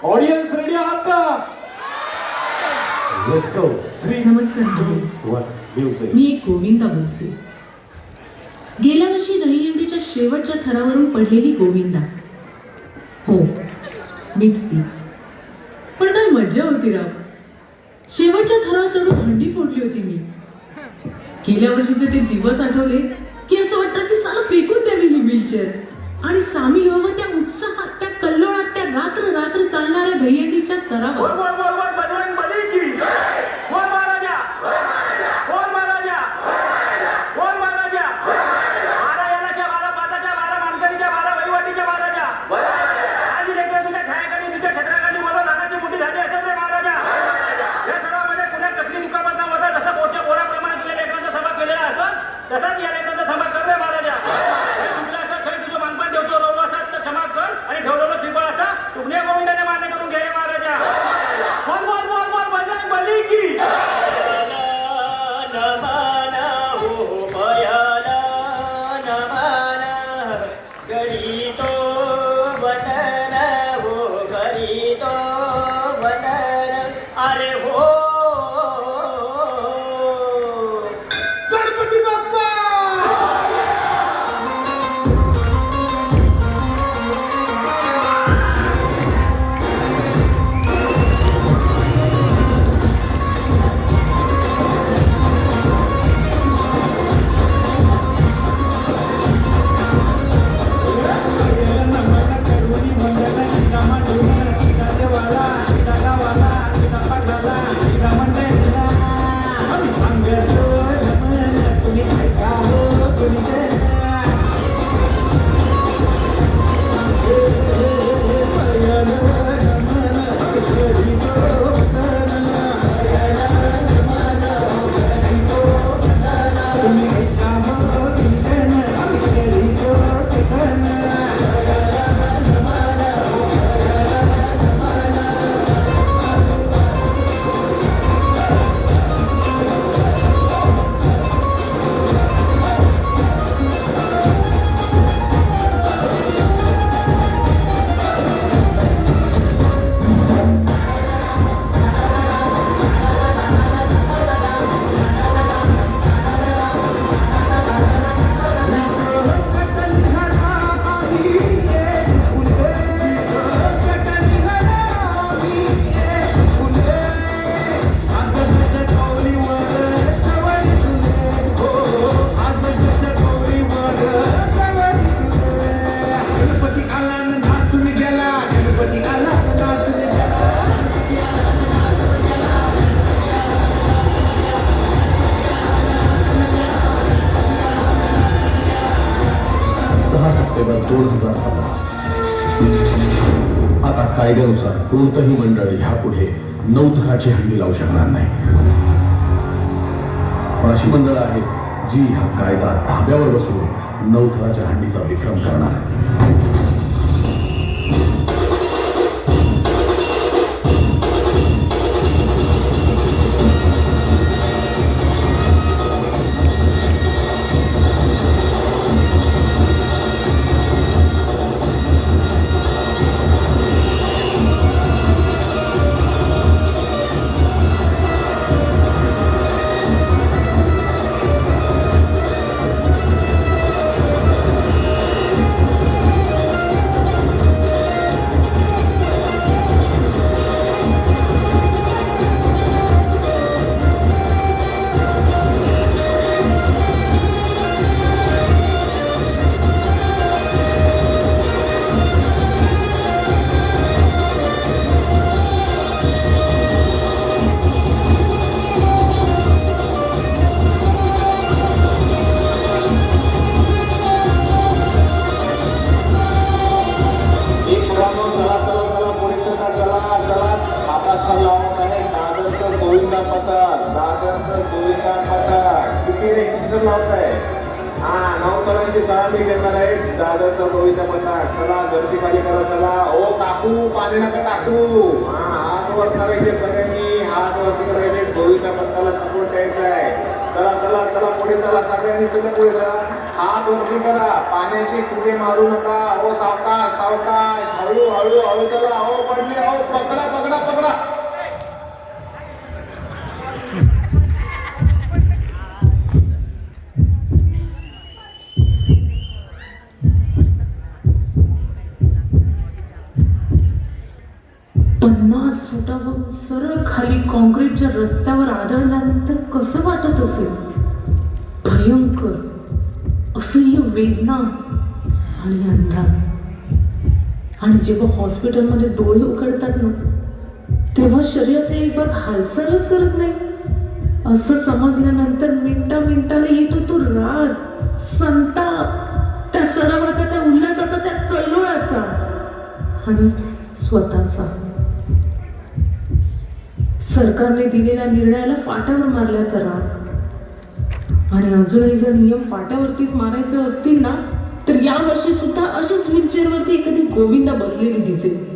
Audience ready आहात का? Let's go. 3 नमस्कार 2 1 म्युझिक. मी एक गोविंदा बोलते. गेल्या वर्षी दहीहंडीच्या शेवटच्या थरावरून पडलेली गोविंदा. हो, मीच ती. पण काय मज्जा होती राव. शेवटच्या थरावर चढून हंडी फोडली होती मी. गेल्या वर्षीचे ते दिवस आठवले की असं वाटतं की साला फेकून द्यावी ही व्हीलचेअर आणि सामील व्हावं त्या उत्साहात, त्या कल्लोळात, त्या रात्र रात्र चालणाऱ्या दहीहंडीच्या सरावात. तसाच या लेकरांचा सभा कर रे महाराजा. तुझ्या असं खेळ तुझं मानपान ठेवतो रोवलो असा तर क्षमा कर आणि ठेवलेलं श्रीफळ असा तुझे गोविंदाने मान्य करून घे रे महाराजा. बोल बोल बोल बोल बजरंग बली की नमना हो भयाला नमना घरी तो वतन हो घरी तो वतन. अरे हो गणपती बाप्पा. सप्टेंबर 2015. आता कायद्यानुसार कोणतंही मंडळ ह्यापुढे 9 थराची हंडी लावू शकणार नाही. पण अशी मंडळं आहेत जी हा कायदा धाब्यावर बसून 9 थराच्या हंडीचा विक्रम करणार आहे. दादरचा गोविंदा पथक. चला गर्दी खाली करा. चला ओ काकू पाणी नका टाकू. हात वर करायचे सगळ्यांनी. हात वरती करायचे. गोविंदा पथकाला सपोर्ट द्यायचा आहे. चला चला चला पुढे चला. सगळ्यांनी चला पुढे चला. हात वरती करा. पाण्याची फुगे मारू नका. ओ सावकाश सावकाश. हळू हळू हळू चला. ओ पडली. ओ पकडा पकडा पकडा. 50 फुटावरून सरळ खाली कॉन्क्रीटच्या रस्त्यावर आदळल्यानंतर कसं वाटत असेल? भयंकर, असह्य वेदना आणि अंधार. आणि जेव्हा हॉस्पिटलमध्ये डोळे उघडतात ना, तेव्हा शरीराचे एक भाग हालचालच करत नाही. असं समजल्यानंतर मिनिटाला येतो तो राग, संताप, त्या सरावाचा, त्या उल्हासाचा, त्या कल्लोळाचा आणि स्वतःचा. सरकारने दिलेल्या निर्णयाला फाट्यावर मारल्याचा राग. आणि अजूनही जर नियम फाट्यावरतीच मारायचे असतील ना, तर यावर्षी सुद्धा अशीच व्हीलचेअरवरती एखादी गोविंदा बसलेली दिसेल.